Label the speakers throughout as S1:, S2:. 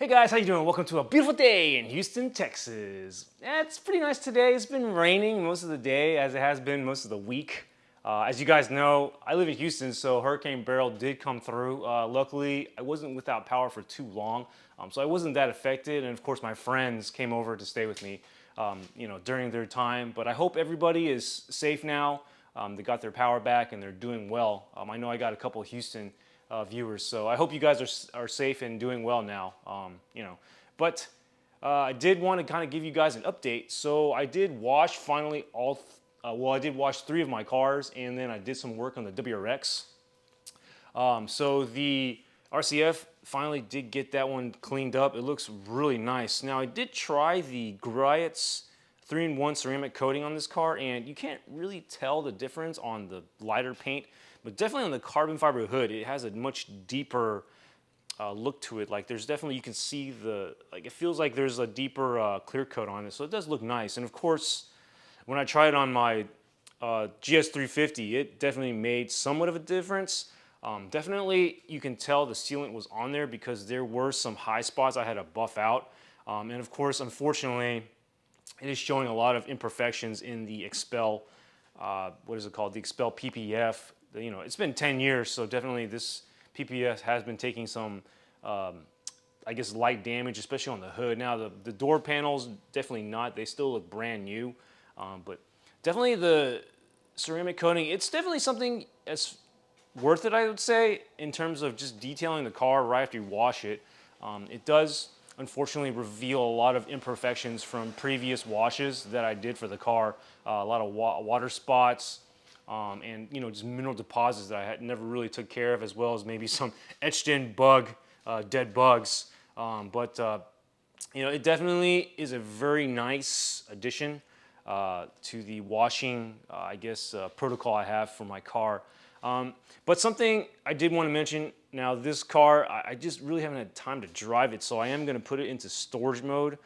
S1: Hey guys, how you doing? Welcome to a beautiful day in Houston, Texas. It's pretty nice today. It's been raining most of the day, as it has been most of the week. As you guys know, I live in Houston, so Hurricane Beryl did come through. Luckily, I wasn't without power for too long, so I wasn't that affected. And of course, my friends came over to stay with me, during their time. But I hope everybody is safe now. They got their power back and they're doing well. I know I got a couple of Houston viewers, so I hope you guys are safe and doing well now. But I did want to kind of give you guys an update. So I did wash finally I did wash 3 of my cars, and then I did some work on the WRX. So the RCF finally did get that one cleaned up. It looks really nice. Now I did try the Griot's 3-in-1 ceramic coating on this car, and you can't really tell the difference on the lighter paint, but definitely on the carbon fiber hood, it has a much deeper look to it. Like there's definitely, you can see it feels like there's a deeper clear coat on it, so it does look nice. And of course, when I tried it on my GS350, it definitely made somewhat of a difference. Definitely, you can tell the sealant was on there because there were some high spots I had to buff out. And of course, unfortunately, it is showing a lot of imperfections in the Expel, what is it called? The Expel PPF. It's been 10 years, so definitely this PPF has been taking some, I guess, light damage, especially on the hood. Now, the door panels, definitely not. They still look brand new. But definitely the ceramic coating, it's definitely something that's worth it, I would say, in terms of just detailing the car right after you wash it. It does, unfortunately, reveal a lot of imperfections from previous washes that I did for the car. A lot of water spots, and just mineral deposits that I had never really took care of, as well as maybe some etched in dead bugs. It definitely is a very nice addition to the washing, protocol I have for my car. But something I did want to mention, now this car, I just really haven't had time to drive it, so I am going to put it into storage mode.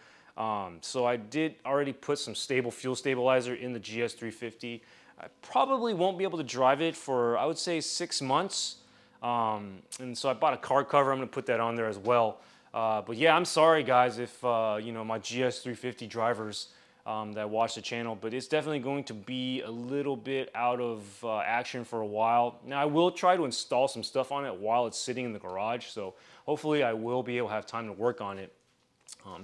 S1: So I did already put some stable fuel stabilizer in the GS350. I probably won't be able to drive it for, I would say, 6 months. And so I bought a car cover. I'm going to put that on there as well. But yeah, I'm sorry, guys, if my GS350 drivers that watch the channel, but it's definitely going to be a little bit out of action for a while. Now, I will try to install some stuff on it while it's sitting in the garage, so hopefully I will be able to have time to work on it.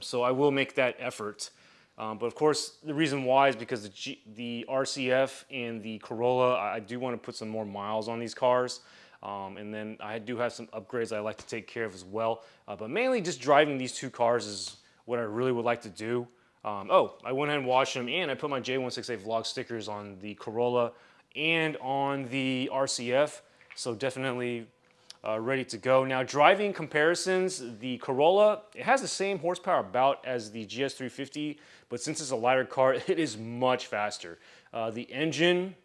S1: So I will make that effort. But of course, the reason why is because the RCF and the Corolla, I do want to put some more miles on these cars. And then I do have some upgrades I like to take care of as well. But mainly just driving these 2 cars is what I really would like to do. I went ahead and washed them, and I put my J168 vlog stickers on the Corolla and on the RCF. So definitely ready to go. Now, driving comparisons, the Corolla, it has the same horsepower about as the GS350, but since it's a lighter car, it is much faster. The engine,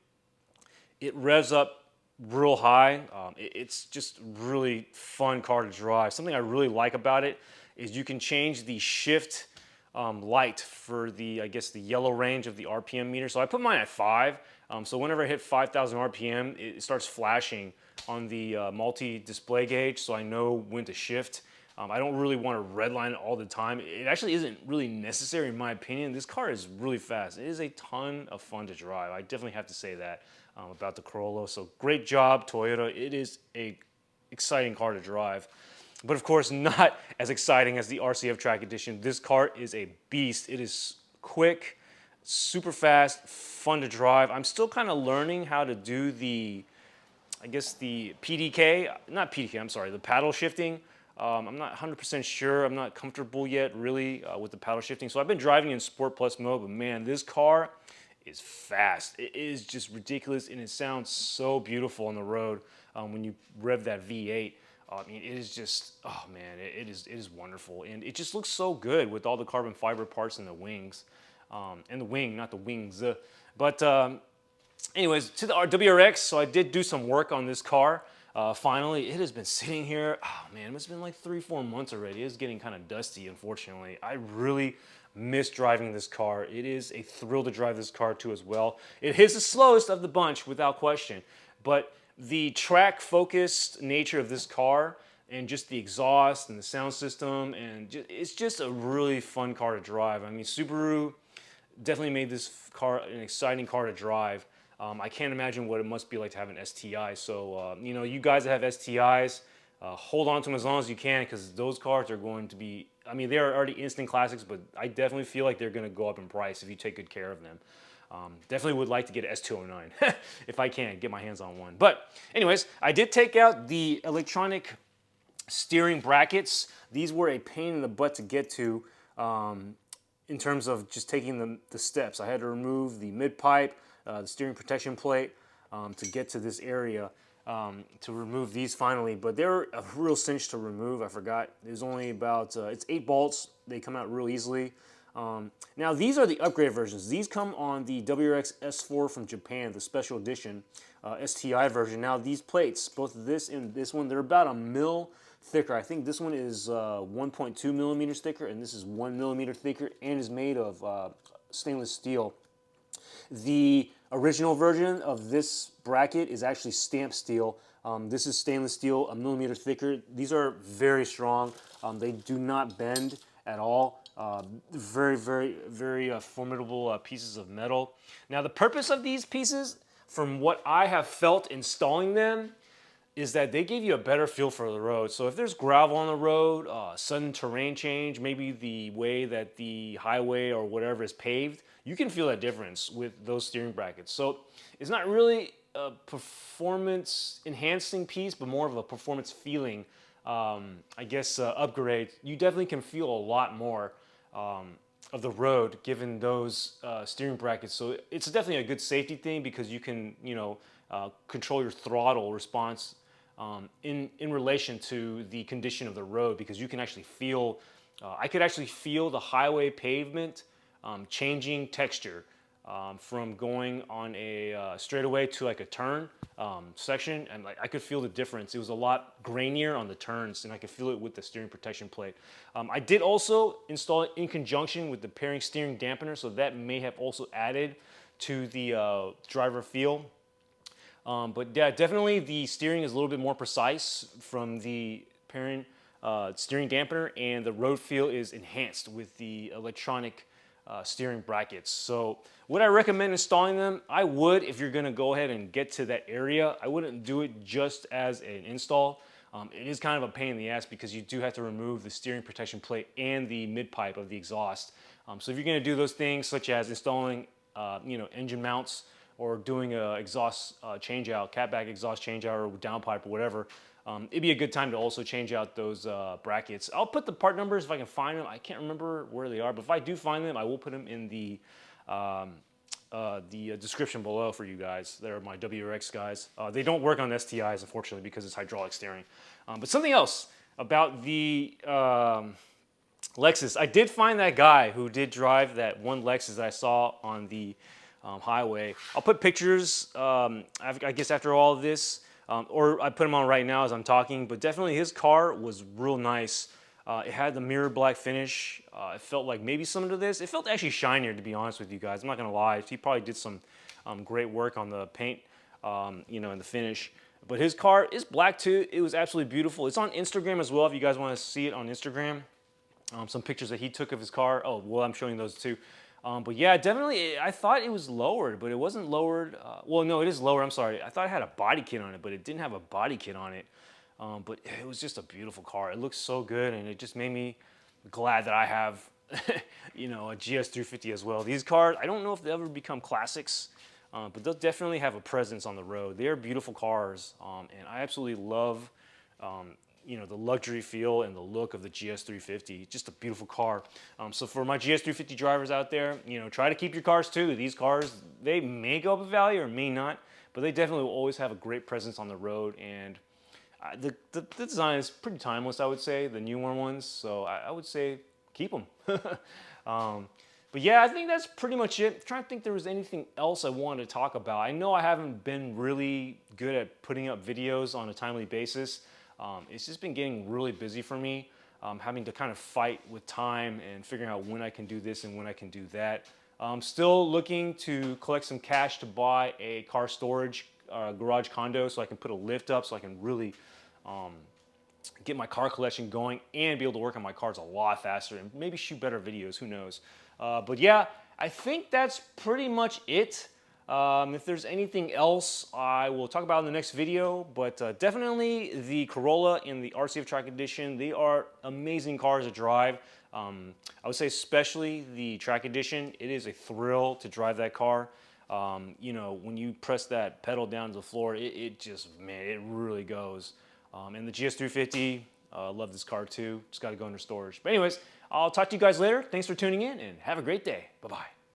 S1: it revs up real high. It's just really fun car to drive. Something I really like about it is you can change the shift light for the, the yellow range of the RPM meter. So I put mine at 5. So whenever I hit 5,000 RPM, it starts flashing on the multi-display gauge, so I know when to shift. I don't really want to redline it all the time. It actually isn't really necessary in my opinion. This car is really fast. It is a ton of fun to drive. I definitely have to say that about the Corolla. So great job, Toyota. It is a exciting car to drive. But of course, not as exciting as the RCF Track Edition. This car is a beast. It is quick, super fast, fun to drive. I'm still kind of learning how to do the PDK, not PDK, I'm sorry, the paddle shifting. I'm not 100% sure. I'm not comfortable yet, really, with the paddle shifting. So I've been driving in Sport Plus mode, but man, this car is fast. It is just ridiculous, and it sounds so beautiful on the road when you rev that V8. It is just, oh man, it is wonderful. And it just looks so good with all the carbon fiber parts in the wings. And the wing, not the wings. Anyways, to the WRX, so I did do some work on this car. Finally, it has been sitting here, oh man, it's been like 3-4 months already. It's getting kind of dusty, unfortunately. I really miss driving this car. It is a thrill to drive this car too as well. It is the slowest of the bunch without question, but the track-focused nature of this car, and just the exhaust and the sound system, and it's just a really fun car to drive. I mean, Subaru definitely made this car an exciting car to drive. I can't imagine what it must be like to have an STI. So, you know, you guys that have STIs, hold on to them as long as you can, because those cars are going to be, I mean, they are already instant classics, but I definitely feel like they're going to go up in price if you take good care of them. Definitely would like to get an S209 if I can get my hands on one. But anyways, I did take out the electronic steering brackets. These were a pain in the butt to get to in terms of just taking the steps. I had to remove the mid pipe, the steering protection plate to get to this area to remove these finally. But they're a real cinch to remove. I forgot. There's only about, it's 8 bolts. They come out real easily. Now these are the upgrade versions. These come on the WRX S4 from Japan, the special edition STI version. Now these plates, both this and this one, they're about a mil thicker. I think this one is 1.2 millimeters thicker, and this is 1 millimeter thicker, and is made of stainless steel. The original version of this bracket is actually stamped steel. This is stainless steel, a millimeter thicker. These are very strong. They do not bend at all. Very, very, very formidable pieces of metal. Now the purpose of these pieces, from what I have felt installing them, is that they give you a better feel for the road. So if there's gravel on the road, sudden terrain change, maybe the way that the highway or whatever is paved, you can feel that difference with those steering brackets. So it's not really a performance enhancing piece, but more of a performance feeling, I guess, upgrade. You definitely can feel a lot more of the road given those steering brackets. So it's definitely a good safety thing, because you can, you know, control your throttle response in relation to the condition of the road, because you can actually feel, I could actually feel the highway pavement changing texture from going on a straightaway to like a turn section, and like I could feel the difference. It was a lot grainier on the turns, and I could feel it with the steering protection plate. I did also install it in conjunction with the pairing steering dampener, so that may have also added to the driver feel. But yeah, definitely the steering is a little bit more precise from the pairing steering dampener, and the road feel is enhanced with the electronic steering brackets. So would I recommend installing them? I would, if you're gonna go ahead and get to that area. I wouldn't do it just as an install. It is kind of a pain in the ass, because you do have to remove the steering protection plate and the mid pipe of the exhaust. So if you're gonna do those things, such as installing you know, engine mounts, or doing a exhaust changeout, catback exhaust changeout, or downpipe or whatever, it'd be a good time to also change out those brackets. I'll put the part numbers if I can find them. I can't remember where they are, but if I do find them, I will put them in the description below for you guys. They're my WRX guys. They don't work on STIs, unfortunately, because it's hydraulic steering. But something else about the Lexus. I did find that guy who did drive that one Lexus that I saw on the highway. I'll put pictures, I guess, after all of this, or I put them on right now as I'm talking, but definitely his car was real nice. It had the mirror black finish. It felt like maybe similar to this. It felt actually shinier, to be honest with you guys. I'm not gonna lie. He probably did some great work on the paint, you know, and the finish. But his car is black too. It was absolutely beautiful. It's on Instagram as well, if you guys want to see it on Instagram. Some pictures that he took of his car. Oh, well, I'm showing those too. But yeah, definitely, I thought it was lowered, but it wasn't lowered. Well, no, it is lowered, I'm sorry. I thought it had a body kit on it, but it didn't have a body kit on it. But it was just a beautiful car. It looks so good, and it just made me glad that I have, you know, a GS350 as well. These cars, I don't know if they'll ever become classics, but they'll definitely have a presence on the road. They are beautiful cars, and I absolutely love you know, the luxury feel and the look of the GS350. Just a beautiful car. So for my GS350 drivers out there, you know, try to keep your cars too. These cars, they may go up in value or may not, but they definitely will always have a great presence on the road. And the design is pretty timeless, I would say, the newer ones. So I would say keep them. But yeah, I think that's pretty much it. I'm trying to think if there was anything else I wanted to talk about. I know I haven't been really good at putting up videos on a timely basis. It's just been getting really busy for me, having to kind of fight with time and figuring out when I can do this and when I can do that. I'm still looking to collect some cash to buy a car storage garage condo, so I can put a lift up, so I can really get my car collection going and be able to work on my cars a lot faster and maybe shoot better videos, who knows. But yeah, I think that's pretty much it. If there's anything else, I will talk about in the next video, but definitely the Corolla and the RCF Track Edition, they are amazing cars to drive. I would say especially the Track Edition, it is a thrill to drive that car. You know, when you press that pedal down to the floor, it just, man, it really goes. And the GS350, love this car too. Just got to go under storage. But anyways, I'll talk to you guys later. Thanks for tuning in and have a great day. Bye-bye.